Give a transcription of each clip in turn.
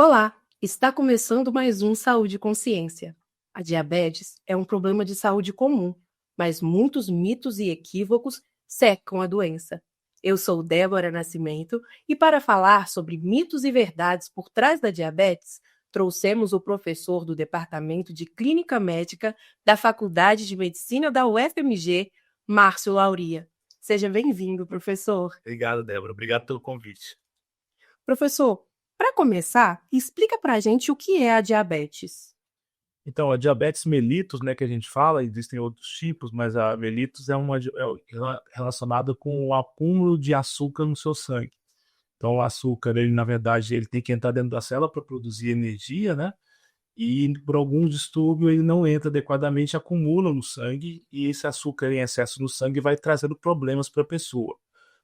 Olá, está começando mais um Saúde e Consciência. A diabetes é um problema de saúde comum, mas muitos mitos e equívocos cercam a doença. Eu sou Débora Nascimento e para falar sobre mitos e verdades por trás da diabetes, trouxemos o professor do Departamento de Clínica Médica da Faculdade de Medicina da UFMG, Márcio Lauria. Seja bem-vindo, professor. Obrigado, Débora. Obrigado pelo convite. Professor, para começar, explica para a gente o que é a diabetes. Então, a diabetes mellitus, né, que a gente fala, existem outros tipos, mas a mellitus é relacionada com o acúmulo de açúcar no seu sangue. Então, o açúcar, ele, na verdade, ele tem que entrar dentro da célula para produzir energia, né? E por algum distúrbio ele não entra adequadamente, acumula no sangue e esse açúcar em excesso no sangue vai trazendo problemas para a pessoa,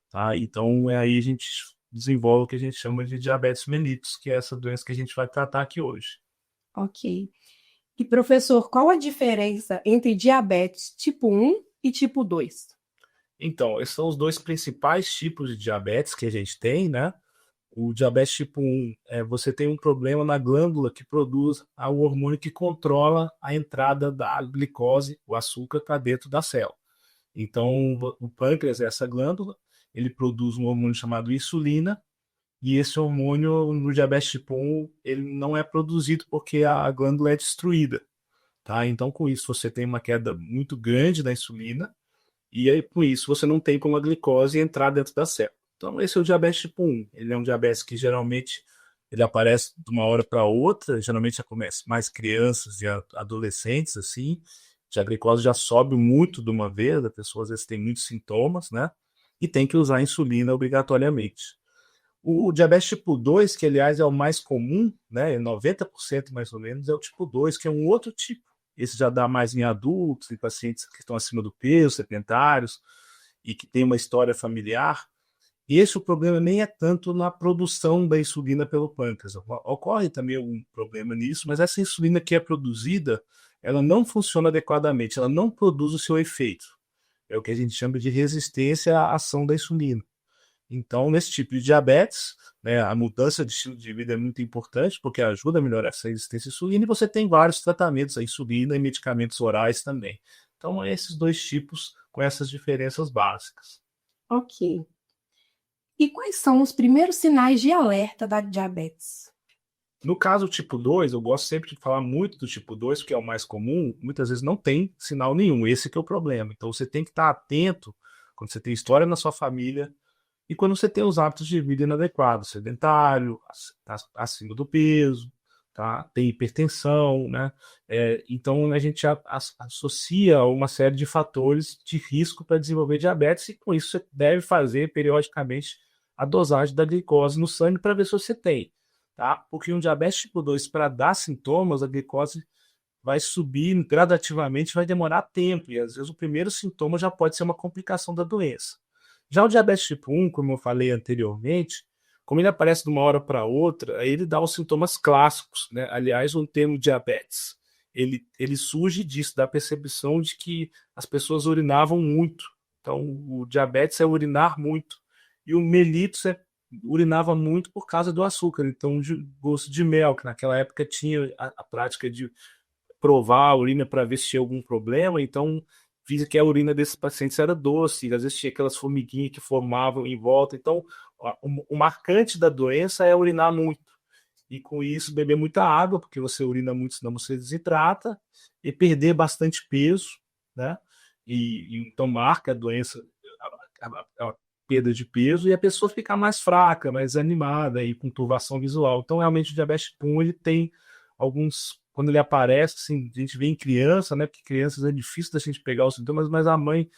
tá? Então, aí a gente desenvolve o que a gente chama de diabetes mellitus, que é essa doença que a gente vai tratar aqui hoje. Ok. E professor, qual a diferença entre diabetes tipo 1 e tipo 2? Então, esses são os dois principais tipos de diabetes que a gente tem, né? O diabetes tipo 1, você tem um problema na glândula que produz o hormônio que controla a entrada da glicose, o açúcar, para dentro da célula. Então, o pâncreas é essa glândula, ele produz um hormônio chamado insulina, e esse hormônio no diabetes tipo 1, ele não é produzido porque a glândula é destruída, tá? Então, com isso, você tem uma queda muito grande da insulina, e aí, com isso, você não tem como a glicose entrar dentro da célula. Então, esse é o diabetes tipo 1. Ele é um diabetes que geralmente ele aparece de uma hora para outra, geralmente acontece mais crianças e adolescentes, assim. A glicose já sobe muito de uma vez, a pessoa às vezes tem muitos sintomas, né? E tem que usar insulina obrigatoriamente. O diabetes tipo 2, que aliás é o mais comum, né, 90% mais ou menos, é o tipo 2, que é um outro tipo. Esse já dá mais em adultos, em pacientes que estão acima do peso, sedentários, e que tem uma história familiar. E esse o problema nem é tanto na produção da insulina pelo pâncreas. Ocorre também um problema nisso, mas essa insulina que é produzida, ela não funciona adequadamente, ela não produz o seu efeito. É o que a gente chama de resistência à ação da insulina. Então, nesse tipo de diabetes, né, a mudança de estilo de vida é muito importante, porque ajuda a melhorar essa resistência à insulina, e você tem vários tratamentos à insulina e medicamentos orais também. Então, esses dois tipos com essas diferenças básicas. Ok. E quais são os primeiros sinais de alerta da diabetes? No caso tipo 2, eu gosto sempre de falar muito do tipo 2, que é o mais comum, muitas vezes não tem sinal nenhum, esse que é o problema. Então, você tem que estar atento quando você tem história na sua família, e quando você tem os hábitos de vida inadequados, sedentário, acima do peso, tá? Tem hipertensão, né? Então a gente associa uma série de fatores de risco para desenvolver diabetes e com isso você deve fazer periodicamente a dosagem da glicose no sangue para ver se você tem, tá? Porque um diabetes tipo 2, para dar sintomas, a glicose vai subir gradativamente, vai demorar tempo, e às vezes o primeiro sintoma já pode ser uma complicação da doença. Já o diabetes tipo 1, como eu falei anteriormente, como ele aparece de uma hora para outra, aí ele dá os sintomas clássicos, né? Aliás, o termo diabetes, ele surge disso, da percepção de que as pessoas urinavam muito. Então, o diabetes é urinar muito. E o mellitus urinava muito por causa do açúcar, então de gosto de mel, que naquela época tinha a prática de provar a urina para ver se tinha algum problema, então vi que a urina desses pacientes era doce, às vezes tinha aquelas formiguinhas que formavam em volta. Então, o marcante da doença é urinar muito. E com isso, beber muita água, porque você urina muito, senão você desidrata, e perder bastante peso, né? E então marca a doença, a perda de peso, e a pessoa ficar mais fraca, mais animada e com turbação visual. Então, realmente, o diabetes tipo 1, ele tem alguns, quando ele aparece, assim, a gente vê em criança, né? Porque crianças é difícil da gente pegar os sintomas, mas a mãe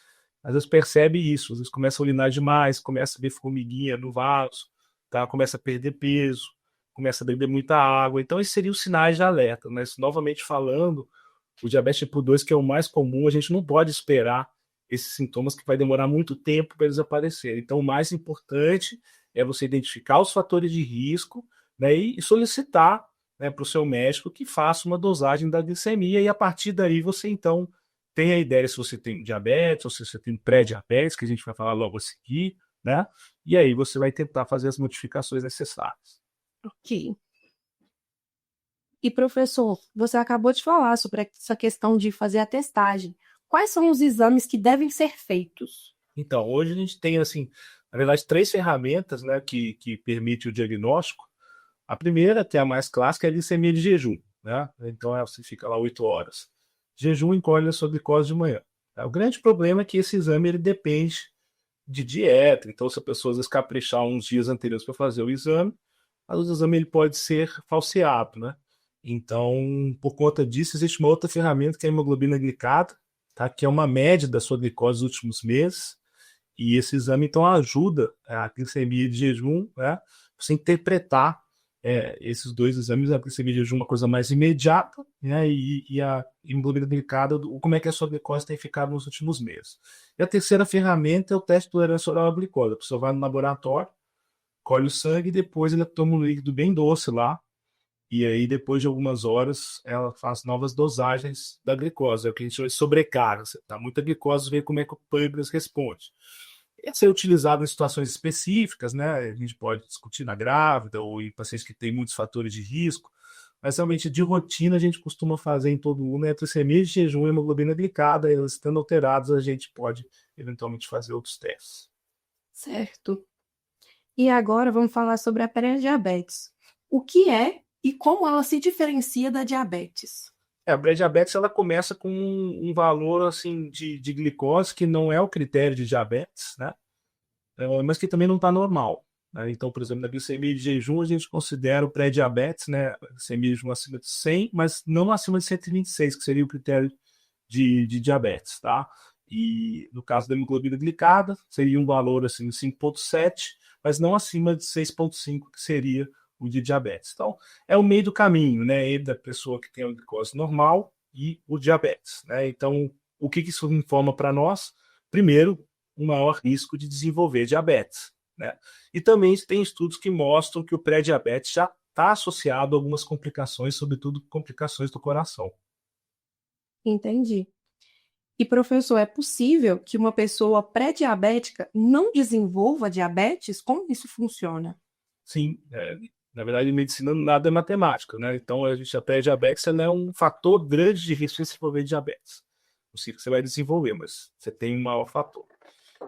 às vezes percebe isso, às vezes começa a urinar demais, começa a ver formiguinha no vaso, tá? Começa a perder peso, começa a beber muita água. Então, esses seriam os sinais de alerta, mas novamente falando, o diabetes tipo 2, que é o mais comum, a gente não pode esperar esses sintomas que vai demorar muito tempo para eles aparecerem. Então, o mais importante é você identificar os fatores de risco, né, e solicitar, né, para o seu médico que faça uma dosagem da glicemia, e a partir daí você então tem a ideia se você tem diabetes ou se você tem pré-diabetes, que a gente vai falar logo a seguir, né? E aí você vai tentar fazer as modificações necessárias. Ok. E professor, você acabou de falar sobre essa questão de fazer a testagem. Quais são os exames que devem ser feitos? Então, hoje a gente tem, assim, na verdade, três ferramentas, né, que permitem o diagnóstico. A primeira, que é a mais clássica, é a glicemia de jejum, né? Então, você fica lá 8 horas. Jejum encolhe a sua glicose de manhã. O grande problema é que esse exame ele depende de dieta. Então, se a pessoa às vezes caprichar uns dias anteriores para fazer o exame, o exame ele pode ser falseado, né? Então, por conta disso, existe uma outra ferramenta que é a hemoglobina glicada, tá? Que é uma média da sua glicose nos últimos meses. E esse exame, então, ajuda a glicemia de jejum, né? Você interpretar esses dois exames, a glicemia de jejum é uma coisa mais imediata, né? E a hemoglobina glicada, como é que a sua glicose tem ficado nos últimos meses. E a terceira ferramenta é o teste de tolerância oral à glicose. A pessoa vai no laboratório, colhe o sangue e depois ele toma um líquido bem doce lá. E aí, depois de algumas horas, ela faz novas dosagens da glicose. É o que a gente chama de sobrecarga. Você dá muita glicose, vê como é que o pâncreas responde. Esse é utilizado em situações específicas, né? A gente pode discutir na grávida ou em pacientes que têm muitos fatores de risco, mas realmente de rotina a gente costuma fazer em todo mundo, né? Tricemia de jejum e hemoglobina glicada, elas estando alteradas, a gente pode eventualmente fazer outros testes. Certo. E agora vamos falar sobre a pré-diabetes. O que é e como ela se diferencia da diabetes? A pré-diabetes ela começa com um valor assim de glicose que não é o critério de diabetes, né? Mas que também não está normal, né? Então, por exemplo, na glicemia de jejum a gente considera o pré-diabetes, né? A glicemia de jejum acima de 100, mas não acima de 126, que seria o critério de diabetes, tá? E no caso da hemoglobina glicada, seria um valor assim, 5,7, mas não acima de 6,5, que seria o de diabetes. Então, é o meio do caminho, né? Ele da pessoa que tem a glicose normal e o diabetes, né? Então, o que isso informa para nós? Primeiro, um maior risco de desenvolver diabetes, né? E também tem estudos que mostram que o pré-diabetes já está associado a algumas complicações, sobretudo complicações do coração. Entendi. E professor, é possível que uma pessoa pré-diabética não desenvolva diabetes? Como isso funciona? Sim, na verdade, em medicina nada é matemática, né? Então, a pré-diabetes ela é um fator grande de risco de desenvolver diabetes. Não sei que você vai desenvolver, mas você tem um maior fator.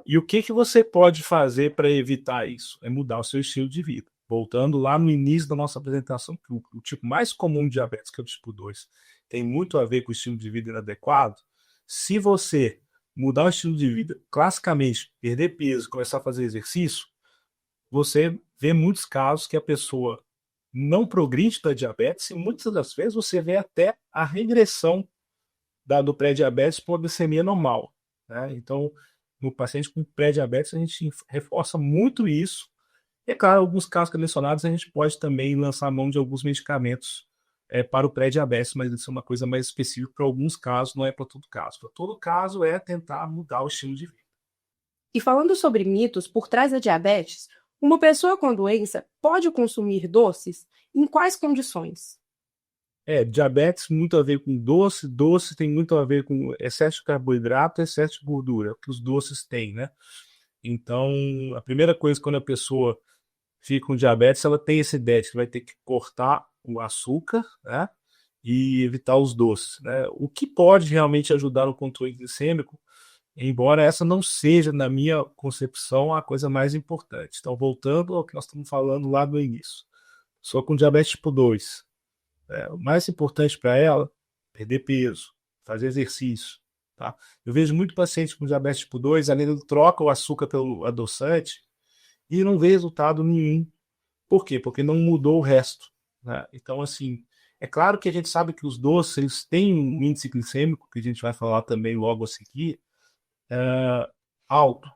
E o que você pode fazer para evitar isso? É mudar o seu estilo de vida. Voltando lá no início da nossa apresentação, que o tipo mais comum de diabetes, que é o tipo 2, tem muito a ver com o estilo de vida inadequado. Se você mudar o estilo de vida, classicamente, perder peso, começar a fazer exercício, você vê muitos casos que a pessoa não progride da diabetes e muitas das vezes você vê até a regressão do pré-diabetes para uma glicemia normal, né? Então, no paciente com pré-diabetes, a gente reforça muito isso. E, é claro, em alguns casos selecionados, a gente pode também lançar mão de alguns medicamentos para o pré-diabetes, mas isso é uma coisa mais específica para alguns casos, não é para todo caso. Para todo caso, é tentar mudar o estilo de vida. E falando sobre mitos por trás da diabetes, uma pessoa com doença pode consumir doces? Em quais condições? Diabetes muito a ver com doce, doce tem muito a ver com excesso de carboidrato, excesso de gordura, que os doces têm, né? Então, a primeira coisa quando a pessoa fica com diabetes, ela tem essa ideia de que vai ter que cortar o açúcar, né? E evitar os doces, né? O que pode realmente ajudar no controle glicêmico, embora essa não seja, na minha concepção, a coisa mais importante. Então, voltando ao que nós estamos falando lá no início. Só com diabetes tipo 2. O mais importante para ela, perder peso, fazer exercício. Tá? Eu vejo muito paciente com diabetes tipo 2, além de troca o açúcar pelo adoçante e não vê resultado nenhum. Por quê? Porque não mudou o resto. Né? Então, assim, é claro que a gente sabe que os doces eles têm um índice glicêmico, que a gente vai falar também logo a seguir, alto.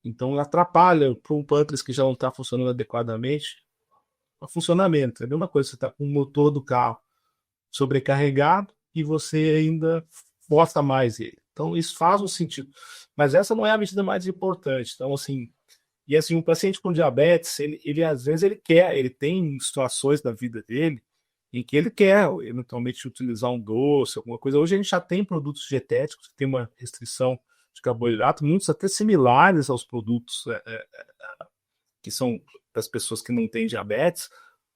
Então, atrapalha para um pâncreas que já não está funcionando adequadamente o funcionamento. É a mesma coisa, você está com o motor do carro sobrecarregado e você ainda força mais ele. Então, isso faz um sentido. Mas essa não é a medida mais importante. Então, assim, e assim, um paciente com diabetes, ele às vezes ele quer, ele tem situações da vida dele em que ele quer eventualmente utilizar um doce, alguma coisa. Hoje a gente já tem produtos dietéticos que tem uma restrição de carboidrato, muitos até similares aos produtos que são das pessoas que não têm diabetes,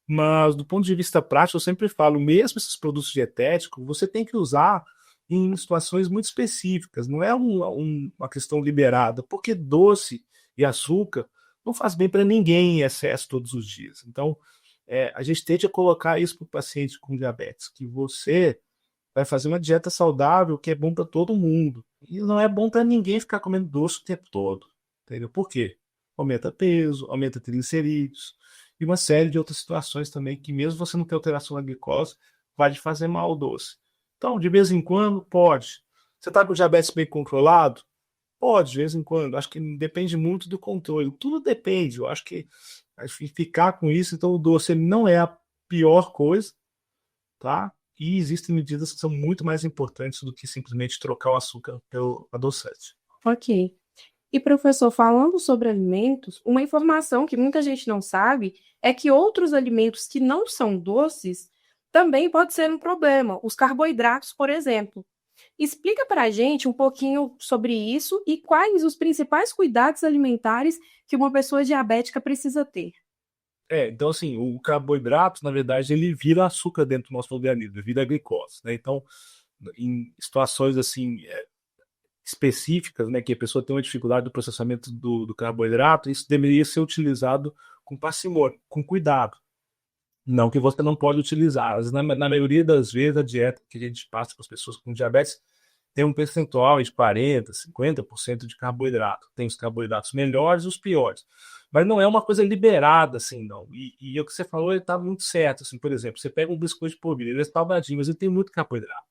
Mas do ponto de vista prático, eu sempre falo, mesmo esses produtos dietéticos, você tem que usar em situações muito específicas, não é uma questão liberada, porque doce e açúcar não faz bem para ninguém em excesso todos os dias. Então, a gente tende a colocar isso para o paciente com diabetes, que você vai fazer uma dieta saudável que é bom para todo mundo. E não é bom para ninguém ficar comendo doce o tempo todo. Entendeu? Por quê? Aumenta peso, aumenta triglicerídeos e uma série de outras situações também que mesmo você não ter alteração na glicose, vai te fazer mal o doce. Então, de vez em quando, pode. Você está com o diabetes bem controlado? Pode, de vez em quando. Acho que depende muito do controle. Tudo depende. Eu acho que ficar com isso, então o doce ele não é a pior coisa, tá? E existem medidas que são muito mais importantes do que simplesmente trocar o açúcar pelo adoçante. Ok. E, professor, falando sobre alimentos, uma informação que muita gente não sabe é que outros alimentos que não são doces também pode ser um problema. Os carboidratos, por exemplo. Explica para a gente um pouquinho sobre isso e quais os principais cuidados alimentares que uma pessoa diabética precisa ter. Então assim, o carboidrato, na verdade, ele vira açúcar dentro do nosso organismo, vira glicose, né? Então, em situações assim específicas, né, que a pessoa tem uma dificuldade do processamento do carboidrato, isso deveria ser utilizado com parcimônia, com cuidado. Não que você não pode utilizar. Na maioria das vezes, a dieta que a gente passa para as pessoas com diabetes tem um percentual de 40%, 50% de carboidrato. Tem os carboidratos melhores e os piores. Mas não é uma coisa liberada, assim, não. E o que você falou, ele está muito certo. Assim, por exemplo, você pega um biscoito de polvilho, ele é salgadinho, mas ele tem muito carboidrato.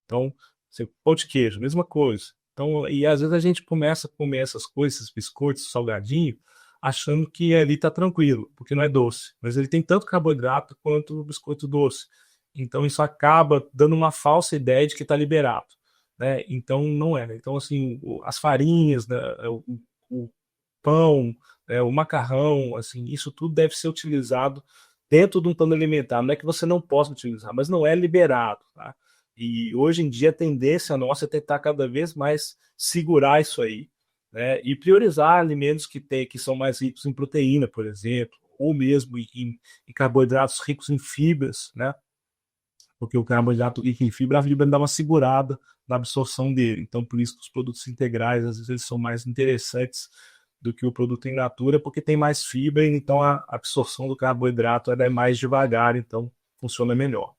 Então, pão de queijo, mesma coisa. Então, e às vezes a gente começa a comer essas coisas, esses biscoitos, salgadinho, achando que ali está tranquilo, porque não é doce. Mas ele tem tanto carboidrato quanto o biscoito doce. Então, isso acaba dando uma falsa ideia de que está liberado, né? Então, não é. Então, assim, as farinhas, né, o pão, o macarrão, assim, isso tudo deve ser utilizado dentro de um plano alimentar. Não é que você não possa utilizar, mas não é liberado, tá? E hoje em dia a tendência nossa é tentar cada vez mais segurar isso aí, né? E priorizar alimentos que são mais ricos em proteína, por exemplo, ou mesmo em carboidratos ricos em fibras, né? Porque o carboidrato rico em fibra, a fibra dá uma segurada na absorção dele. Então, por isso que os produtos integrais, às vezes, eles são mais interessantes do que o produto in natura, porque tem mais fibra, então a absorção do carboidrato é mais devagar, então funciona melhor.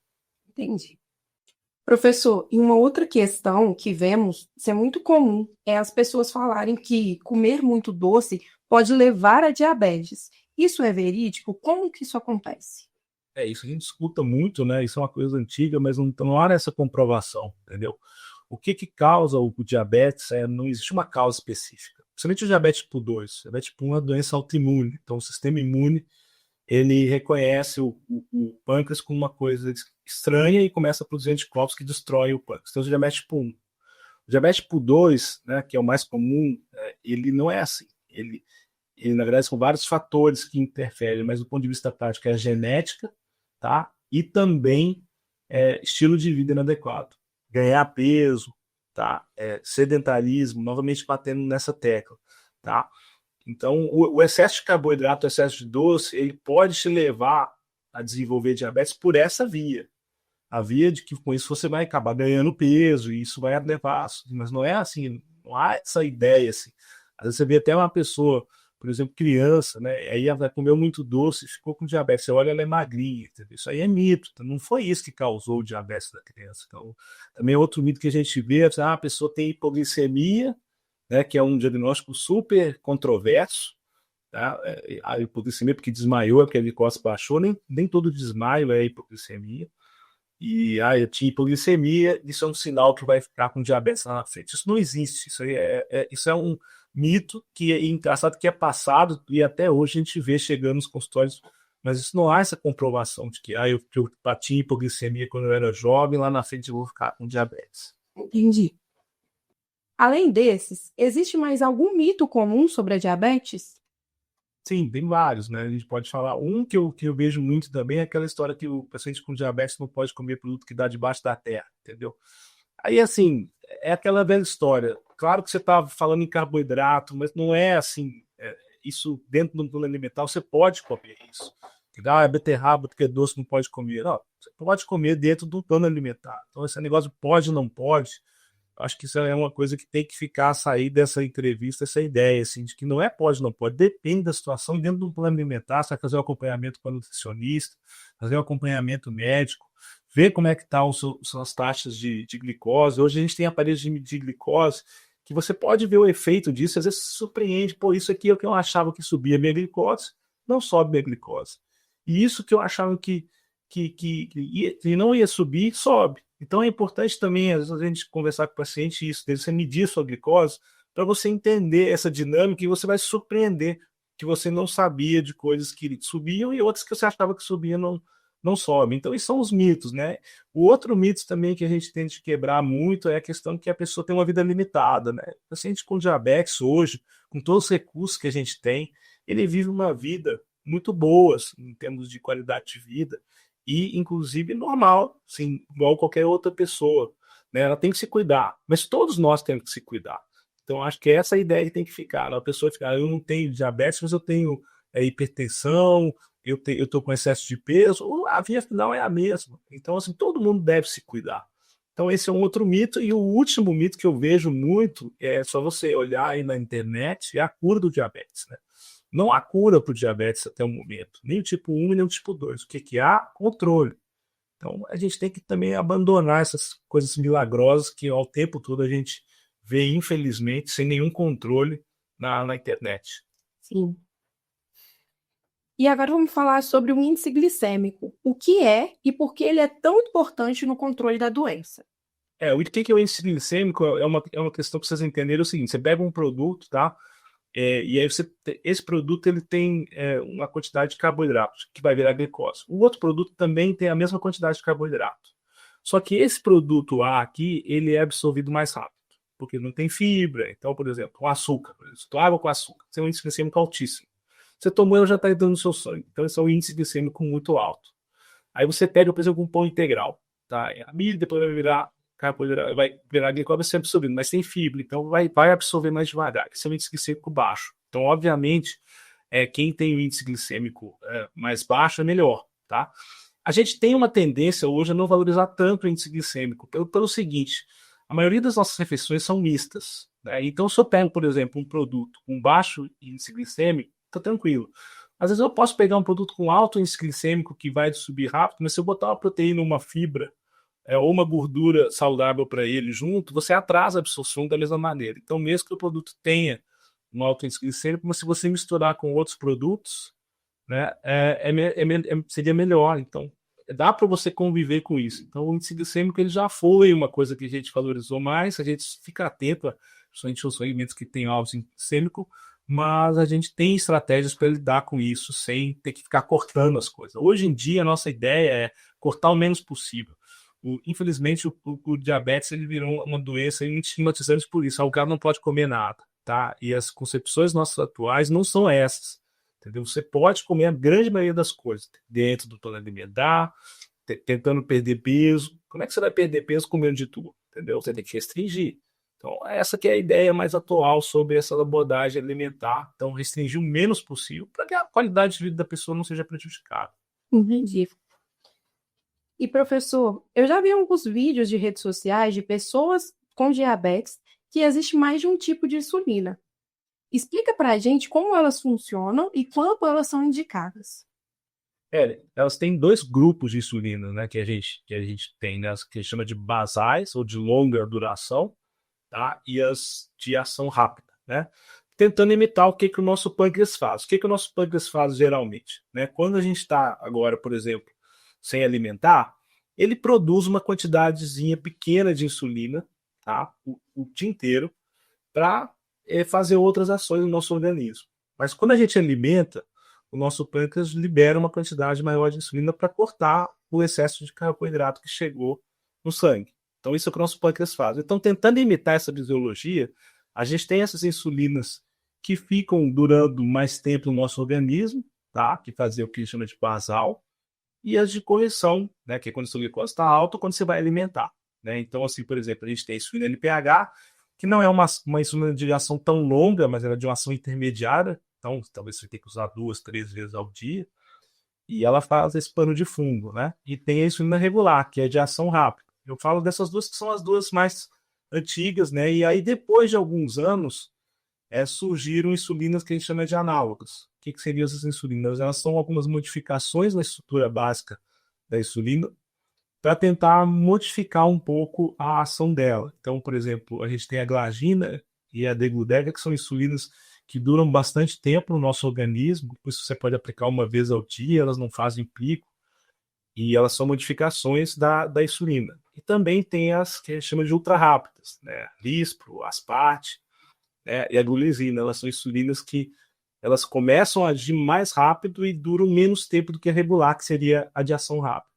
Entendi. Professor, e uma outra questão que vemos ser muito comum é as pessoas falarem que comer muito doce pode levar a diabetes. Isso é verídico? Como que isso acontece? Isso a gente escuta muito, né? Isso é uma coisa antiga, mas não há essa comprovação, entendeu? O que causa o diabetes não existe uma causa específica. Principalmente o diabetes tipo 2. O diabetes tipo 1 é uma doença autoimune. Então, o sistema imune ele reconhece o pâncreas como uma coisa estranha e começa a produzir anticorpos que destroem o pâncreas. Então, o diabetes tipo 1. O diabetes tipo 2, né, que é o mais comum, ele não é assim. Ele, na verdade, são vários fatores que interferem, mas do ponto de vista prático é a genética, tá? E também estilo de vida inadequado. Ganhar peso, tá? Sedentarismo, novamente batendo nessa tecla, tá? Então, o excesso de carboidrato, o excesso de doce, ele pode te levar a desenvolver diabetes por essa via. A via de que com isso você vai acabar ganhando peso e isso vai levar, mas não é assim, não há essa ideia assim. Às vezes você vê até uma pessoa, por exemplo, criança, né? Aí ela comeu muito doce e ficou com diabetes. Você olha, ela é magrinha, entendeu? Isso aí é mito, não foi isso que causou o diabetes da criança. Então, também é outro mito que a gente vê, a pessoa tem hipoglicemia, né? Que é um diagnóstico super controverso, tá? A hipoglicemia porque desmaiou, é porque a glicose baixou, nem todo desmaio é hipoglicemia. E eu tinha hipoglicemia, isso é um sinal que vai ficar com diabetes lá na frente. Isso não existe, isso é um mito que é engraçado que é passado e até hoje a gente vê chegando nos consultórios, mas isso não há essa comprovação de que eu tinha hipoglicemia quando eu era jovem, lá na frente eu vou ficar com diabetes. Entendi. Além desses, existe mais algum mito comum sobre a diabetes? Sim, tem vários, né? A gente pode falar. Um que eu vejo muito também é aquela história que o paciente com diabetes não pode comer produto que dá debaixo da terra, entendeu? Aí, assim, é aquela velha história. Claro que você está falando em carboidrato, mas não é assim. Isso dentro do plano alimentar você pode comer isso. Ah, é beterraba porque é doce, não pode comer. Não, você pode comer dentro do plano alimentar. Então, esse negócio pode, não pode, acho que isso é uma coisa que tem que ficar, sair dessa entrevista, essa ideia, assim, de que não é pode, não pode, depende da situação, e dentro do plano alimentar, você vai fazer um acompanhamento com a nutricionista, fazer um acompanhamento médico, ver como é que estão suas taxas de glicose. Hoje a gente tem aparelhos de glicose, que você pode ver o efeito disso, às vezes se surpreende, pô, isso aqui é o que eu achava que subia minha glicose, não sobe minha glicose. E isso que eu achava que não ia subir, sobe. Então é importante também, às vezes, a gente conversar com o paciente isso, dele você medir sua glicose, para você entender essa dinâmica e você vai se surpreender que você não sabia de coisas que subiam e outras que você achava que subiam não sobem. Então, esses são os mitos, né? O outro mito também que a gente tem de quebrar muito é a questão de que a pessoa tem uma vida limitada, né? O paciente com diabetes hoje, com todos os recursos que a gente tem, ele vive uma vida muito boa assim, em termos de qualidade de vida e, inclusive, normal, assim, igual qualquer outra pessoa. Né? Ela tem que se cuidar, mas todos nós temos que se cuidar. Então, acho que essa é a ideia que tem que ficar. Né? A pessoa ficar, eu não tenho diabetes, mas eu tenho hipertensão, eu estou com excesso de peso, a via final é a mesma. Então, assim, todo mundo deve se cuidar. Então, esse é um outro mito. E o último mito que eu vejo muito é só você olhar aí na internet, é a cura do diabetes. Né? Não há cura para o diabetes até o momento, nem o tipo 1 nem o tipo 2. O que há? Controle. Então, a gente tem que também abandonar essas coisas milagrosas que ao tempo todo a gente vê, infelizmente, sem nenhum controle na internet. Sim. E agora vamos falar sobre o índice glicêmico. O que é e por que ele é tão importante no controle da doença? O que é o índice glicêmico? É uma questão que vocês entenderem o seguinte: você pega um produto, tá? E aí esse produto ele tem uma quantidade de carboidrato, que vai virar glicose. O outro produto também tem a mesma quantidade de carboidrato. Só que esse produto A aqui, ele é absorvido mais rápido, porque não tem fibra. Então, por exemplo, o açúcar, água com açúcar, tem um índice glicêmico altíssimo. Você tomou, ela já está entrando no seu sangue. Então, esse é um índice glicêmico muito alto. Aí você pega, por exemplo, um pão integral, tá? A milho depois vai virar carboidrato, vai virar glicose sempre subindo, mas tem fibra, então vai absorver mais devagar. Esse é um índice glicêmico baixo. Então, obviamente, quem tem o índice glicêmico mais baixo é melhor, tá? A gente tem uma tendência hoje a não valorizar tanto o índice glicêmico, pelo seguinte: a maioria das nossas refeições são mistas. Né? Então, se eu pego, por exemplo, um produto com baixo índice glicêmico, tá tranquilo. Às vezes eu posso pegar um produto com alto índice glicêmico que vai subir rápido, mas se eu botar uma proteína, uma fibra ou uma gordura saudável para ele junto, você atrasa a absorção da mesma maneira. Então, mesmo que o produto tenha um alto índice glicêmico, mas se você misturar com outros produtos, né, seria melhor. Então, dá para você conviver com isso. Então, o índice glicêmico ele já foi uma coisa que a gente valorizou mais, a gente fica atento, principalmente aos alimentos que têm alto índice glicêmico, mas a gente tem estratégias para lidar com isso sem ter que ficar cortando as coisas. Hoje em dia, a nossa ideia é cortar o menos possível. Infelizmente, o diabetes ele virou uma doença e estigmatizamos por isso. O cara não pode comer nada, tá? E as concepções nossas atuais não são essas, entendeu? Você pode comer a grande maioria das coisas dentro do plano alimentar, tentando perder peso. Como é que você vai perder peso comendo de tudo, entendeu? Você tem que restringir. Então, essa que é a ideia mais atual sobre essa abordagem alimentar. Então, restringir o menos possível para que a qualidade de vida da pessoa não seja prejudicada. Entendi. E professor, eu já vi alguns vídeos de redes sociais de pessoas com diabetes que existe mais de um tipo de insulina. Explica para a gente como elas funcionam e quando elas são indicadas. Elas têm dois grupos de insulina, né, que a gente tem, né, as que a gente chama de basais ou de longa duração, tá? E as de ação rápida, né? Tentando imitar o que o nosso pâncreas faz. O que o nosso pâncreas faz geralmente, né? Quando a gente está agora, por exemplo, sem alimentar, ele produz uma quantidadezinha pequena de insulina, tá? O dia inteiro, para fazer outras ações no nosso organismo. Mas quando a gente alimenta, o nosso pâncreas libera uma quantidade maior de insulina para cortar o excesso de carboidrato que chegou no sangue. Então, isso é o que o nosso pâncreas faz. Então, tentando imitar essa fisiologia, a gente tem essas insulinas que ficam durando mais tempo no nosso organismo, tá? Que fazem o que a gente chama de basal, e as de correção, né? Que é quando a sua glicose está alta ou quando você vai alimentar. Né? Então, assim, por exemplo, a gente tem a insulina NPH, que não é uma insulina de ação tão longa, mas ela é de uma ação intermediária. Então, talvez você tenha que usar 2, 3 vezes ao dia. E ela faz esse pano de fundo, né? E tem a insulina regular, que é de ação rápida. Eu falo dessas duas que são as duas mais antigas, né? E aí, depois de alguns anos, surgiram insulinas que a gente chama de análogas. O que seriam essas insulinas? Elas são algumas modificações na estrutura básica da insulina para tentar modificar um pouco a ação dela. Então, por exemplo, a gente tem a glargina e a degludec, que são insulinas que duram bastante tempo no nosso organismo, por isso você pode aplicar uma vez ao dia, elas não fazem pico, e elas são modificações da insulina. E também tem as que a gente chama de ultra rápidas, né? Lispro, Aspart, né? E a glulisina, elas são insulinas que elas começam a agir mais rápido e duram menos tempo do que a regular, que seria a de ação rápida.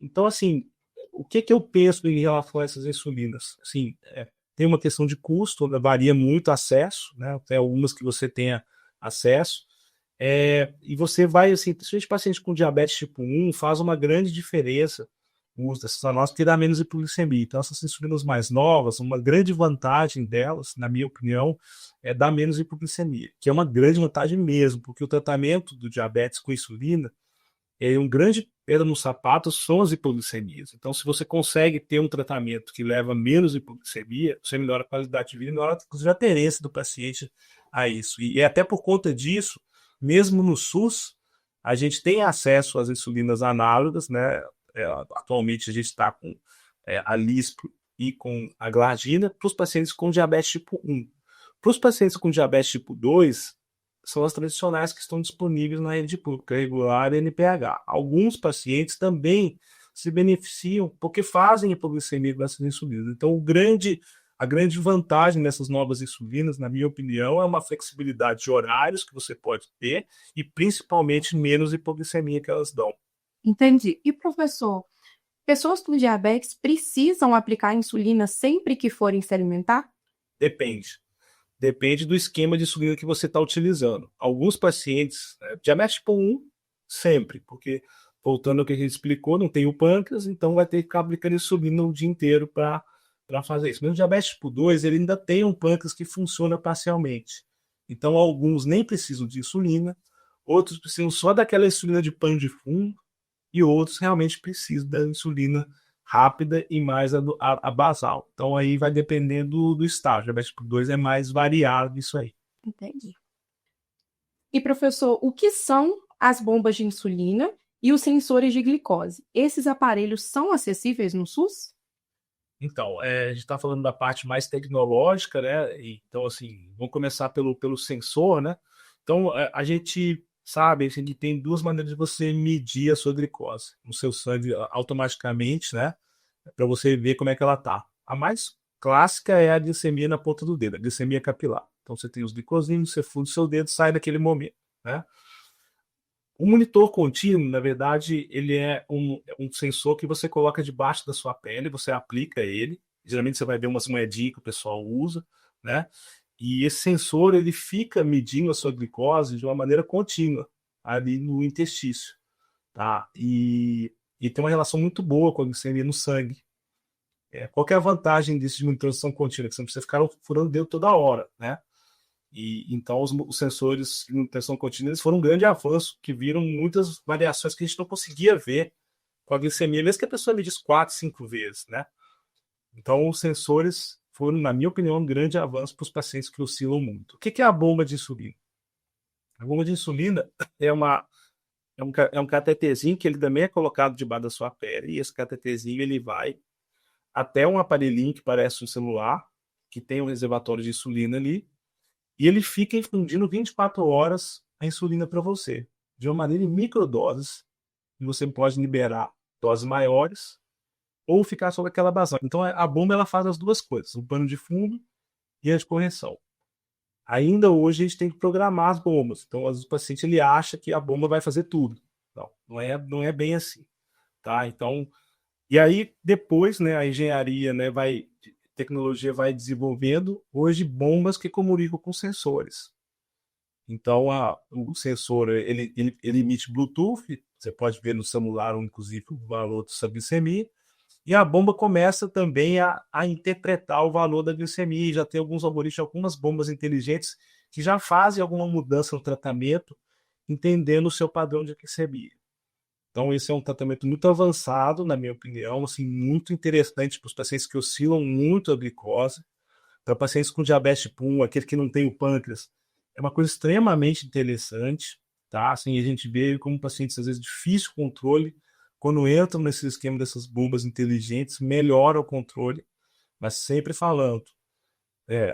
Então, assim, o que eu penso em relação a essas insulinas? Assim, tem uma questão de custo, né? Varia muito o acesso, né? Tem algumas que você tenha acesso, e você vai, assim, principalmente paciente com diabetes tipo 1, faz uma grande diferença o uso dessas análogos, porque dá menos hipoglicemia. Então, essas insulinas mais novas, uma grande vantagem delas, na minha opinião, é dar menos hipoglicemia, que é uma grande vantagem mesmo, porque o tratamento do diabetes com insulina um grande pedra no sapato são as hipoglicemias. Então, se você consegue ter um tratamento que leva menos hipoglicemia, você melhora a qualidade de vida e melhora inclusive a aderência do paciente a isso. E até por conta disso, mesmo no SUS, a gente tem acesso às insulinas análogas, né? Atualmente a gente está com a Lispro e com a Glargina para os pacientes com diabetes tipo 1. Para os pacientes com diabetes tipo 2, são as tradicionais que estão disponíveis na rede pública, regular e NPH. Alguns pacientes também se beneficiam porque fazem hipoglicemia com essas insulinas. Então, a grande vantagem dessas novas insulinas, na minha opinião, é uma flexibilidade de horários que você pode ter e principalmente menos hipoglicemia que elas dão. Entendi. E, professor, pessoas com diabetes precisam aplicar insulina sempre que forem se alimentar? Depende. Depende do esquema de insulina que você está utilizando. Alguns pacientes, diabetes tipo 1, sempre, porque, voltando ao que a gente explicou, não tem o pâncreas, então vai ter que ficar aplicando insulina o dia inteiro para fazer isso. Mas o diabetes tipo 2, ele ainda tem um pâncreas que funciona parcialmente. Então, alguns nem precisam de insulina, outros precisam só daquela insulina de pano de fundo, e outros realmente precisam da insulina rápida e mais a basal. Então aí vai dependendo do estágio. Diabetes tipo 2 é mais variado isso aí. Entendi. E, professor, o que são as bombas de insulina e os sensores de glicose? Esses aparelhos são acessíveis no SUS? Então, a gente está falando da parte mais tecnológica, né? Então, assim, vamos começar pelo sensor, né? Então, a gente sabe, a gente tem duas maneiras de você medir a sua glicose no seu sangue automaticamente, né? Para você ver como é que ela tá. A mais clássica é a glicemia na ponta do dedo, a glicemia capilar. Então, você tem os glicosinhos, você funde o seu dedo, sai naquele momento, né? O monitor contínuo, na verdade, ele é um sensor que você coloca debaixo da sua pele, você aplica ele. Geralmente você vai ver umas moedinhas que o pessoal usa, né? E esse sensor ele fica medindo a sua glicose de uma maneira contínua ali no intestício, tá? E tem uma relação muito boa com a glicemia no sangue. Qual que é a vantagem disso de monitoração contínua? Que você não precisa ficar furando o dedo toda hora, né? E então os sensores de manutenção contínua eles foram um grande avanço, que viram muitas variações que a gente não conseguia ver com a glicemia, mesmo que a pessoa medisse 4, 5 vezes, né? Então os sensores foram, na minha opinião, um grande avanço para os pacientes que oscilam muito. O que é a bomba de insulina? A bomba de insulina é um catetezinho que ele também é colocado debaixo da sua pele, e esse catetezinho ele vai até um aparelhinho que parece um celular, que tem um reservatório de insulina ali, e ele fica infundindo 24 horas a insulina para você, de uma maneira em microdoses, e você pode liberar doses maiores ou ficar sobre aquela basal. Então a bomba ela faz as duas coisas, o pano de fundo e a de correção. Ainda hoje a gente tem que programar as bombas. Então o paciente ele acha que a bomba vai fazer tudo. Não é bem assim, tá? Então, e aí depois, né, a engenharia, né, tecnologia vai desenvolvendo hoje bombas que comunicam com sensores. Então, o sensor ele emite Bluetooth, você pode ver no celular, inclusive, o valor da sua glicemia, e a bomba começa também a interpretar o valor da glicemia. E já tem alguns algoritmos, algumas bombas inteligentes que já fazem alguma mudança no tratamento entendendo o seu padrão de glicemia. Então, esse é um tratamento muito avançado, na minha opinião, assim, muito interessante para os pacientes que oscilam muito a glicose. Para pacientes com diabetes tipo 1, aquele que não tem o pâncreas, é uma coisa extremamente interessante, tá? Assim, a gente vê como pacientes, às vezes, de difícil controle, quando entram nesse esquema dessas bombas inteligentes, melhora o controle, mas sempre falando,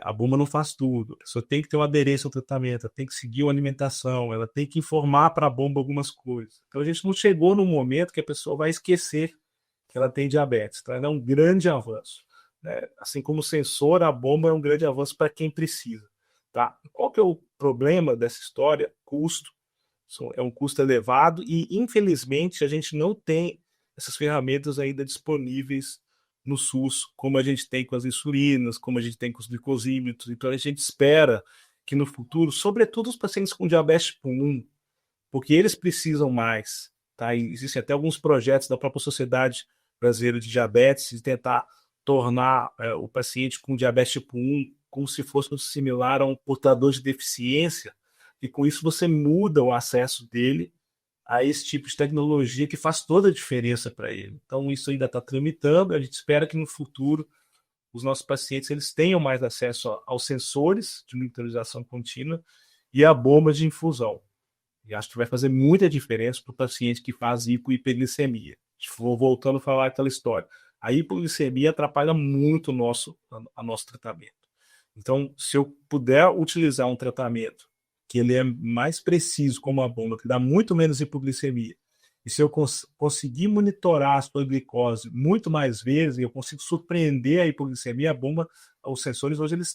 a bomba não faz tudo, a pessoa tem que ter uma aderência ao tratamento, ela tem que seguir uma alimentação, ela tem que informar para a bomba algumas coisas. Então, a gente não chegou no momento que a pessoa vai esquecer que ela tem diabetes, tá? É um grande avanço. Assim como o sensor, a bomba é um grande avanço para quem precisa. Tá? Qual que é o problema dessa história? Custo. É um custo elevado e, infelizmente, a gente não tem essas ferramentas ainda disponíveis no SUS, como a gente tem com as insulinas, como a gente tem com os glicosímetros. Então, a gente espera que no futuro, sobretudo os pacientes com diabetes tipo 1, porque eles precisam mais. Tá? E existem até alguns projetos da própria Sociedade Brasileira de Diabetes de tentar tornar o paciente com diabetes tipo 1 como se fosse similar a um portador de deficiência, e com isso você muda o acesso dele a esse tipo de tecnologia que faz toda a diferença para ele. Então isso ainda está tramitando, a gente espera que no futuro os nossos pacientes eles tenham mais acesso aos sensores de monitorização contínua e a bomba de infusão. E acho que vai fazer muita diferença para o paciente que faz hiperglicemia. Voltando a falar aquela história. A hipoglicemia atrapalha muito o nosso tratamento. Então, se eu puder utilizar um tratamento que ele é mais preciso, como a bomba, que dá muito menos hipoglicemia, e se eu conseguir monitorar a sua glicose muito mais vezes, e eu consigo surpreender a hipoglicemia, a bomba, os sensores hoje eles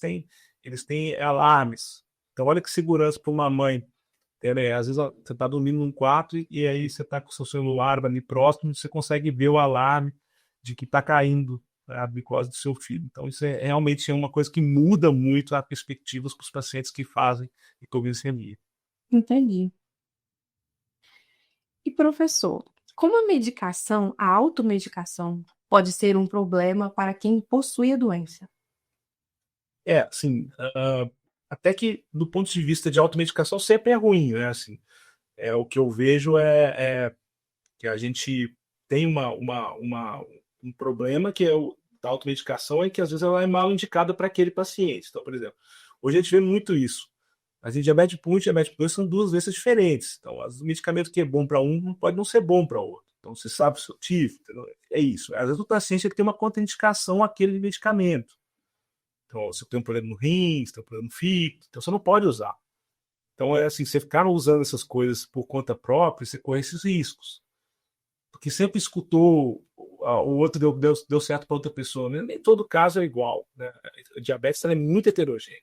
têm alarmes. Então, olha que segurança para uma mãe. Às vezes você está dormindo num quarto e aí você está com o seu celular ali próximo e você consegue ver o alarme de que está caindo a glicose do seu filho. Então isso realmente é uma coisa que muda muito as perspectivas para os pacientes que fazem hipoglicemia. Entendi. E professor, como a medicação, a automedicação, pode ser um problema para quem possui a doença? Assim, até que do ponto de vista de automedicação sempre é ruim, né? Assim, o que eu vejo é que a gente tem um problema que é da automedicação, é que às vezes ela é mal indicada para aquele paciente. Então, por exemplo, hoje a gente vê muito isso. Mas em diabetes tipo 1 e diabetes tipo 2 são duas doenças diferentes. Então, o medicamento que é bom para um pode não ser bom para o outro. Então, você sabe o seu tipo, é isso. Às vezes o paciente tem uma contraindicação àquele medicamento. Então, você tem um problema no rim, você tem um problema no fígado, então você não pode usar. Então, é assim, você ficar usando essas coisas por conta própria, você corre esses riscos. Porque sempre escutou, o outro deu certo para outra pessoa. Nem todo caso é igual. Né? A diabetes é muito heterogênea.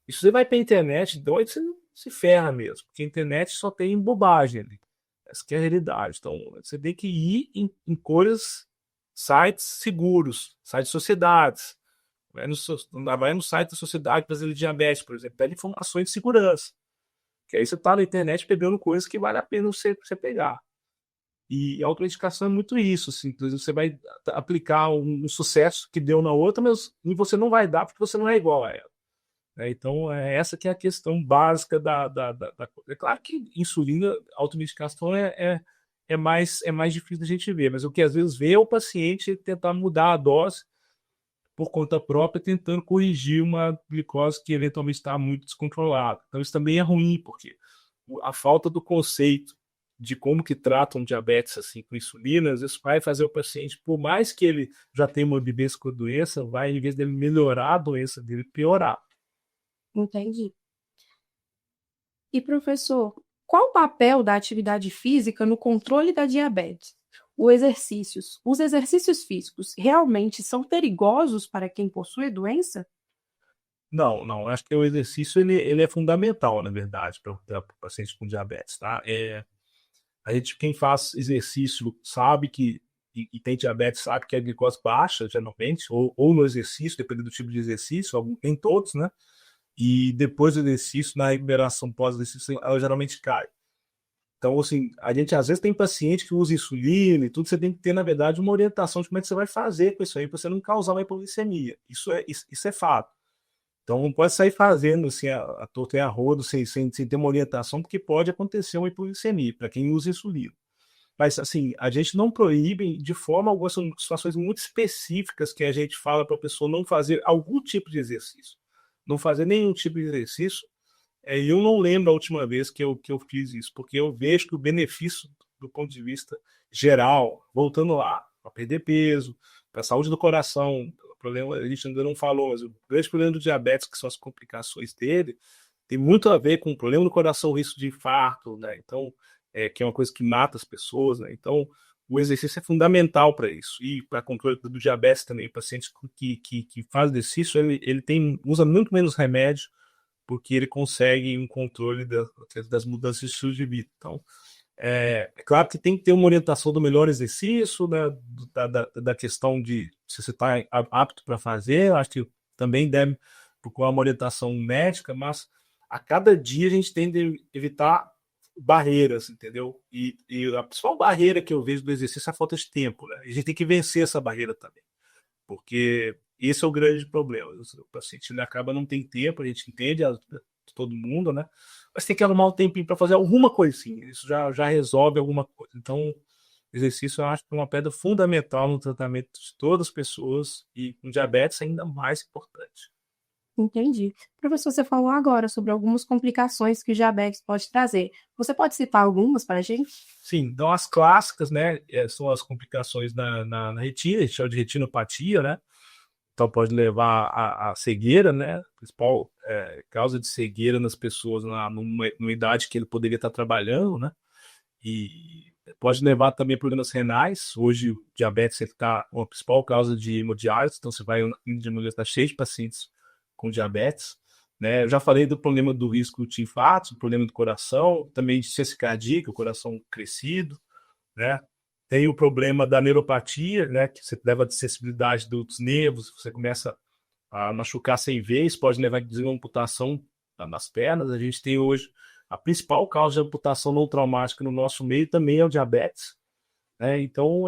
E se você vai para a internet, então você se ferra mesmo, porque a internet só tem bobagem ali. Essa que é a realidade. Então, você tem que ir em coisas, sites seguros, sites de sociedades. Vai no site da Sociedade Brasileira de Diabetes, por exemplo, pede informações de segurança. Que aí você está na internet pegando coisas que vale a pena você pegar. E a automedicação é muito isso, assim, você vai aplicar um sucesso que deu na outra, mas você não vai dar porque você não é igual a ela. Então, essa que é a questão básica da coisa. É claro que insulina, automedicação é mais difícil da gente ver, mas o que às vezes vê é o paciente tentar mudar a dose por conta própria, tentando corrigir uma glicose que eventualmente está muito descontrolada. Então, isso também é ruim, porque a falta do conceito de como que tratam diabetes assim com insulina, às vezes vai fazer o paciente, por mais que ele já tenha uma vivência com a doença, vai, em vez dele melhorar a doença dele, piorar. Entendi. E professor, qual o papel da atividade física no controle da diabetes? Os exercícios físicos realmente são perigosos para quem possui a doença? Não, não. Acho que o exercício ele é fundamental, na verdade, para o paciente com diabetes, tá? Quem faz exercício sabe que e tem diabetes sabe que a glicose baixa, geralmente, ou no exercício, dependendo do tipo de exercício, em todos, né? E depois do exercício, na recuperação pós-exercício, ela geralmente cai. Então, assim, a gente às vezes tem paciente que usa insulina e tudo, você tem que ter, na verdade, uma orientação de como é que você vai fazer com isso aí, para você não causar uma hipoglicemia. Isso é fato. Então não pode sair fazendo assim, a torta e a rodo sem ter uma orientação, porque pode acontecer uma hipoglicemia para quem usa insulina. Mas assim, a gente não proíbe de forma alguma, são situações muito específicas que a gente fala para a pessoa não fazer algum tipo de exercício, não fazer nenhum tipo de exercício. Eu não lembro a última vez que eu fiz isso, porque eu vejo que o benefício do ponto de vista geral, voltando lá, para perder peso, para a saúde do coração, o problema, a gente ainda não falou, mas o grande problema do diabetes, que são as complicações dele, tem muito a ver com o problema do coração, o risco de infarto, né? Então, que é uma coisa que mata as pessoas, né? Então, o exercício é fundamental para isso. E para controle do diabetes também, o paciente que faz exercício, ele usa muito menos remédio, porque ele consegue um controle das mudanças de estilo de vida. Então, é claro que tem que ter uma orientação do melhor exercício, né, da questão de se você está apto para fazer, acho que também deve procurar uma orientação médica, mas a cada dia a gente tem de evitar barreiras, entendeu? E a principal barreira que eu vejo do exercício é a falta de tempo, né? A gente tem que vencer essa barreira também, porque esse é o grande problema. O paciente ele acaba não tem tempo, a gente entende todo mundo, né? Mas tem que arrumar um tempinho para fazer alguma coisinha. Isso já resolve alguma coisa. Então, exercício eu acho que é uma pedra fundamental no tratamento de todas as pessoas e com diabetes ainda mais importante. Entendi. Professor, você falou agora sobre algumas complicações que o diabetes pode trazer. Você pode citar algumas para a gente? Sim, então as clássicas, né, são as complicações na retina, a gente chama de retinopatia, né? Então pode levar à cegueira, né? A principal causa de cegueira nas pessoas numa idade que ele poderia estar trabalhando, né? E pode levar também a problemas renais. Hoje o diabetes está uma principal causa de hemodiálise, então você vai está cheio de pacientes com diabetes, né? Eu já falei do problema do risco de infarto, do problema do coração, também de ciência cardíaca, o coração crescido, né? Tem o problema da neuropatia, né? Que você leva a sensibilidade dos nervos, você começa a machucar sem ver, isso pode levar a uma amputação nas pernas. A gente tem hoje a principal causa de amputação não traumática no nosso meio também é o diabetes, né? Então,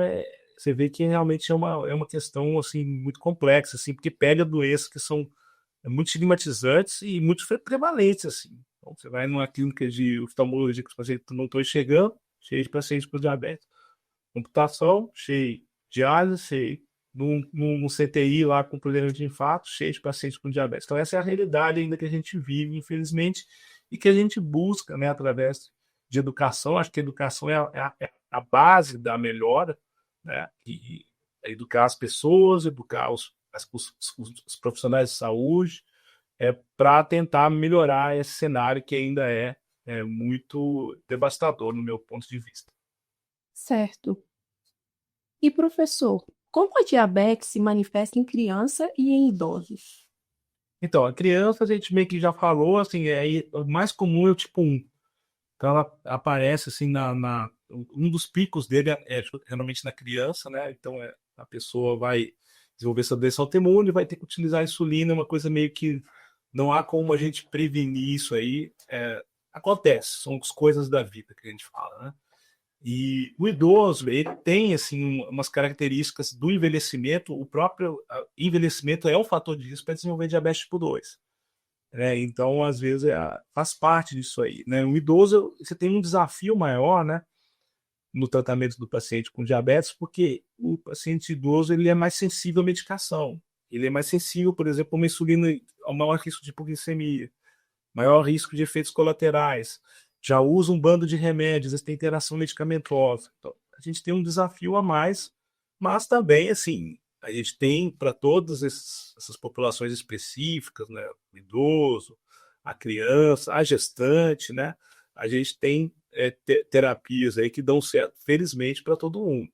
você vê que realmente é uma questão assim, muito complexa, assim, porque pega doenças que são muito estigmatizantes e muito prevalentes. Assim. Então, você vai numa clínica de oftalmologia que os pacientes não estão enxergando, cheio de pacientes com diabetes. Computação, cheio. Diálise, cheio. Num CTI lá com problema de infarto, cheio de pacientes com diabetes. Então, essa é a realidade ainda que a gente vive, infelizmente, e que a gente busca, né, através de educação. Acho que a educação é a base da melhora, né? E educar as pessoas, educar os profissionais de saúde, para tentar melhorar esse cenário que ainda é muito devastador no meu ponto de vista. Certo. E professor, como a diabetes se manifesta em criança e em idosos? Então, a criança, a gente meio que já falou, assim, o mais comum é o tipo 1. Então, ela aparece, assim, um dos picos dele é geralmente na criança, né? Então, a pessoa vai desenvolver essa doença autoimune, vai ter que utilizar a insulina, uma coisa meio que não há como a gente prevenir isso aí. Acontece, são as coisas da vida que a gente fala, né? E o idoso, ele tem, assim, umas características do envelhecimento. O próprio envelhecimento é um fator de risco para desenvolver diabetes tipo 2. Né? Então, às vezes, faz parte disso aí. Né? O idoso, você tem um desafio maior, né, no tratamento do paciente com diabetes, porque o paciente idoso ele é mais sensível à medicação. Ele é mais sensível, por exemplo, a uma insulina, ao maior risco de hipoglicemia, maior risco de efeitos colaterais. Já usa um bando de remédios, tem interação medicamentosa. Então, a gente tem um desafio a mais, mas também, assim, a gente tem para todas essas populações específicas, né, o idoso, a criança, a gestante, né, a gente tem terapias aí que dão certo, felizmente, para todo mundo.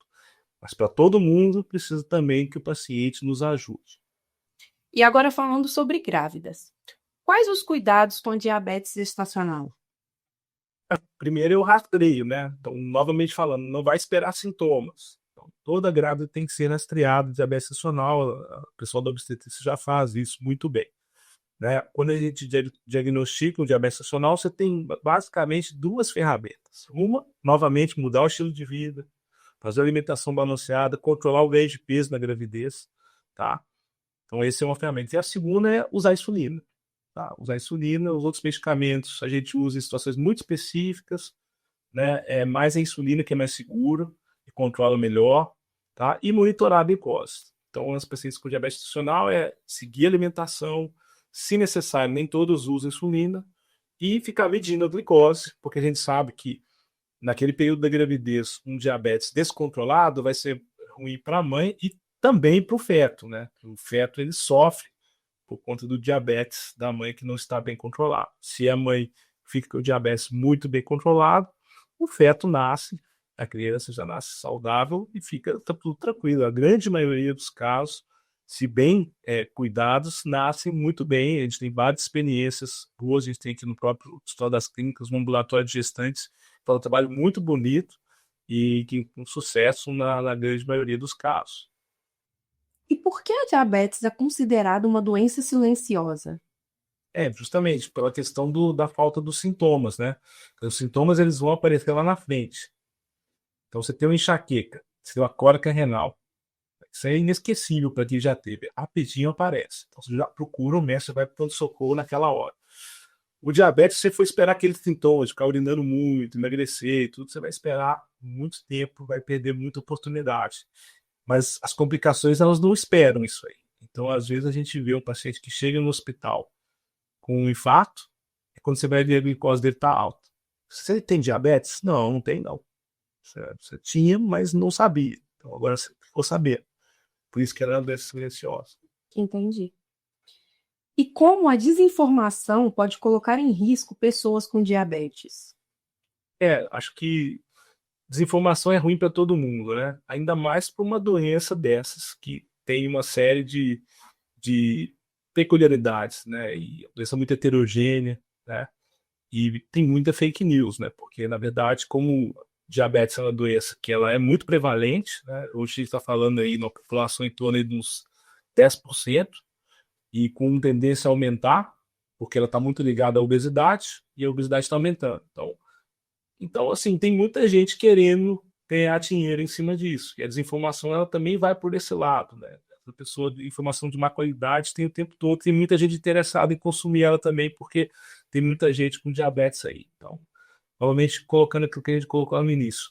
Mas para todo mundo precisa também que o paciente nos ajude. E agora falando sobre grávidas. Quais os cuidados com a diabetes gestacional? Primeiro é o rastreio, né? Então, novamente falando, não vai esperar sintomas. Então, toda grávida tem que ser rastreada de diabetes gestacional. O pessoal da obstetrícia já faz isso muito bem. Né? Quando a gente diagnostica o diabetes gestacional, você tem basicamente duas ferramentas. Uma, novamente, mudar o estilo de vida, fazer alimentação balanceada, controlar o ganho de peso na gravidez, tá? Então, essa é uma ferramenta. E a segunda é usar a insulina. tá? Usar insulina, os outros medicamentos a gente usa em situações muito específicas, né? É mais a insulina que é mais segura e controla melhor, tá? E monitorar a glicose. Então, as pacientes com diabetes gestacional é seguir a alimentação, se necessário, nem todos usam insulina, e ficar medindo a glicose, porque a gente sabe que naquele período da gravidez, um diabetes descontrolado vai ser ruim para a mãe e também para o feto, né? O feto ele sofre por conta do diabetes da mãe que não está bem controlado. Se a mãe fica com o diabetes muito bem controlado, o feto nasce, a criança já nasce saudável e fica tudo tranquilo. A grande maioria dos casos, se bem cuidados, nascem muito bem. A gente tem várias experiências boas, a gente tem aqui no próprio Hospital das Clínicas, um ambulatório de gestantes, que faz um trabalho muito bonito e que com sucesso na grande maioria dos casos. E por que a diabetes é considerada uma doença silenciosa? Justamente pela questão da falta dos sintomas, né? Os sintomas eles vão aparecer lá na frente. Então você tem uma enxaqueca, você tem uma cólica renal. Isso é inesquecível para quem já teve. Rapidinho aparece. Então você já procura o médico, vai para o pronto-socorro naquela hora. O diabetes, se você for esperar aqueles sintomas, ficar urinando muito, emagrecer e tudo, você vai esperar muito tempo, vai perder muita oportunidade. Mas as complicações, elas não esperam isso aí. Então, às vezes, a gente vê um paciente que chega no hospital com um infarto, e quando você vai ver a glicose dele está alta. Você tem diabetes? Não, não tem não. Você tinha, mas não sabia. Então, agora você ficou sabendo. Por isso que ela é uma doença silenciosa. Entendi. E como a desinformação pode colocar em risco pessoas com diabetes? Acho que desinformação é ruim para todo mundo, né? Ainda mais para uma doença dessas que tem uma série de peculiaridades, né? E doença muito heterogênea, né? E tem muita fake news, né? Porque, na verdade, como diabetes é uma doença que ela é muito prevalente, né? Hoje a gente está falando aí na população em torno de uns 10%, e com tendência a aumentar, porque ela está muito ligada à obesidade, e a obesidade está aumentando. Então, assim, tem muita gente querendo ganhar dinheiro em cima disso. E a desinformação, ela também vai por esse lado, né? A pessoa de informação de má qualidade tem o tempo todo, tem muita gente interessada em consumir ela também, porque tem muita gente com diabetes aí. Então, novamente, colocando aquilo que a gente colocou no início,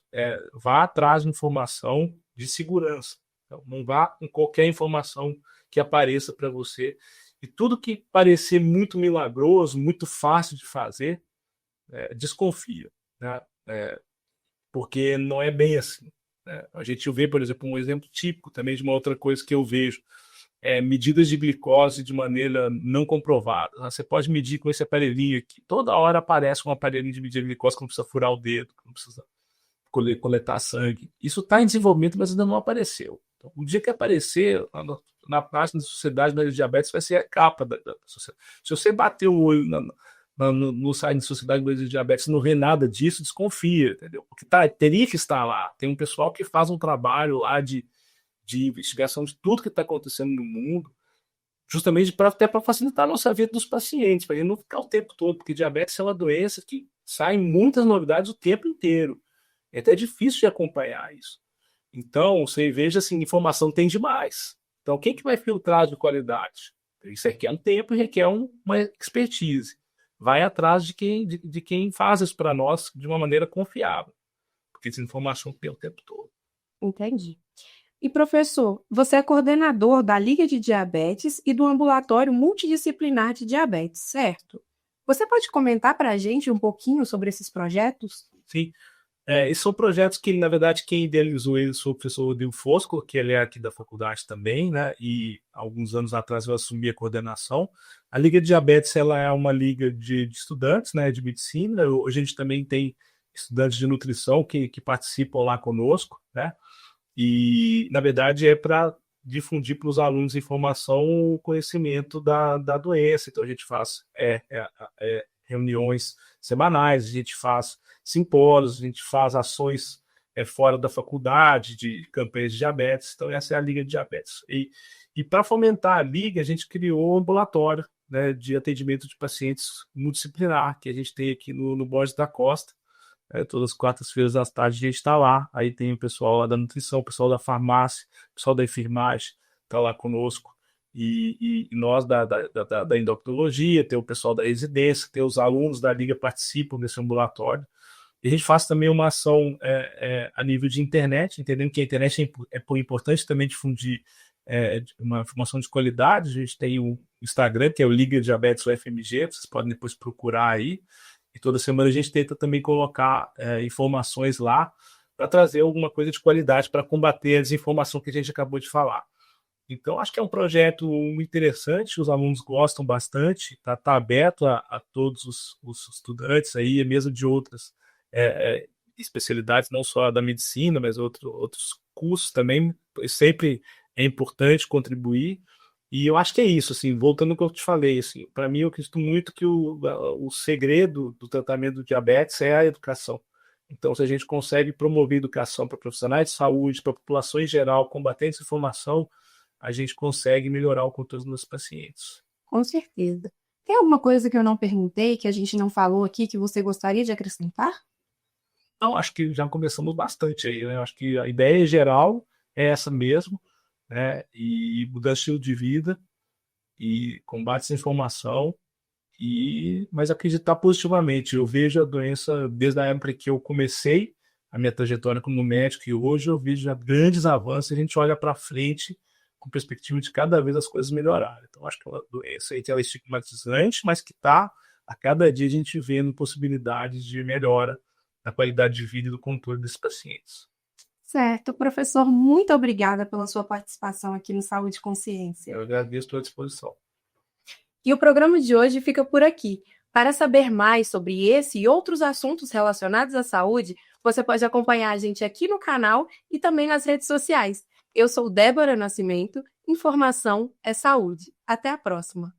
vá atrás de informação de segurança. Então, não vá com qualquer informação que apareça para você. E tudo que parecer muito milagroso, muito fácil de fazer, desconfia, né? Porque não é bem assim, né? A gente vê, por exemplo, um exemplo típico também de uma outra coisa que eu vejo, medidas de glicose de maneira não comprovada. Você pode medir com esse aparelhinho aqui. Toda hora aparece um aparelhinho de medir a glicose que não precisa furar o dedo, que não precisa coletar sangue. Isso está em desenvolvimento, mas ainda não apareceu. Então, o dia que aparecer, na página da Sociedade de Diabetes vai ser a capa da sociedade. Se você bater o olho no site da Sociedade de Diabetes e não vê nada disso, desconfia, entendeu? Porque teria que estar lá. Tem um pessoal que faz um trabalho lá de investigação de tudo que está acontecendo no mundo, justamente até para facilitar a nossa vida dos pacientes, para ele não ficar o tempo todo, porque diabetes é uma doença que sai muitas novidades o tempo inteiro. É até difícil de acompanhar isso. Então, você veja assim, informação tem demais. Então, quem que vai filtrar de qualidade? Isso requer um tempo e requer uma expertise. Vai atrás de quem faz isso para nós de uma maneira confiável, porque essa informação tem o tempo todo. Entendi. E professor, você é coordenador da Liga de Diabetes e do Ambulatório Multidisciplinar de Diabetes, certo? Você pode comentar para a gente um pouquinho sobre esses projetos? Sim. Esses são projetos que, na verdade, quem idealizou eles foi o professor Rodrigo Fosco, que ele é aqui da faculdade também, né? E alguns anos atrás eu assumi a coordenação. A Liga de Diabetes ela é uma liga de estudantes, né, de medicina. Hoje a gente também tem estudantes de nutrição que participam lá conosco, né? E, na verdade, é para difundir para os alunos informação, o conhecimento da doença. Então, a gente faz reuniões semanais, a gente faz simpósios, a gente faz ações fora da faculdade, de campanhas de diabetes. Então, essa é a Liga de Diabetes. E para fomentar a Liga, a gente criou um ambulatório, né, de atendimento de pacientes multidisciplinar, que a gente tem aqui no Borges da Costa. Todas as quartas-feiras da tarde a gente está lá. Aí tem o pessoal lá da nutrição, o pessoal da farmácia, o pessoal da enfermagem está lá conosco. e nós da endocrinologia, tem o pessoal da residência, tem os alunos da Liga participam desse ambulatório. E a gente faz também uma ação a nível de internet, entendendo que a internet é importante também difundir uma informação de qualidade. A gente tem o Instagram, que é o Liga Diabetes UFMG, vocês podem depois procurar aí. E toda semana a gente tenta também colocar informações lá para trazer alguma coisa de qualidade para combater a desinformação que a gente acabou de falar. Então, acho que é um projeto interessante, os alunos gostam bastante, está aberto a todos os estudantes aí, mesmo de outras especialidades, não só da medicina, mas outros cursos também. Sempre é importante contribuir. E eu acho que é isso, assim, voltando ao que eu te falei, assim, para mim eu acredito muito que o segredo do tratamento do diabetes é a educação. Então, se a gente consegue promover educação para profissionais de saúde, para a população em geral, combater a desinformação, a gente consegue melhorar o controle dos pacientes. Com certeza. Tem alguma coisa que eu não perguntei, que a gente não falou aqui, que você gostaria de acrescentar? Então, acho que já começamos bastante aí, né? Acho que a ideia geral é essa mesmo, né? E mudar estilo de vida e combate à desinformação, mas acreditar positivamente. Eu vejo a doença desde a época que eu comecei a minha trajetória como médico e hoje eu vejo já grandes avanços e a gente olha para frente com perspectiva de cada vez as coisas melhorarem. Então, acho que é uma doença aí que ela é estigmatizante, mas que está, a cada dia, a gente vendo possibilidades de melhora da qualidade de vida e do controle desses pacientes. Certo. Professor, muito obrigada pela sua participação aqui no Saúde e Consciência. Eu agradeço a tua disposição. E o programa de hoje fica por aqui. Para saber mais sobre esse e outros assuntos relacionados à saúde, você pode acompanhar a gente aqui no canal e também nas redes sociais. Eu sou Débora Nascimento, informação é saúde. Até a próxima!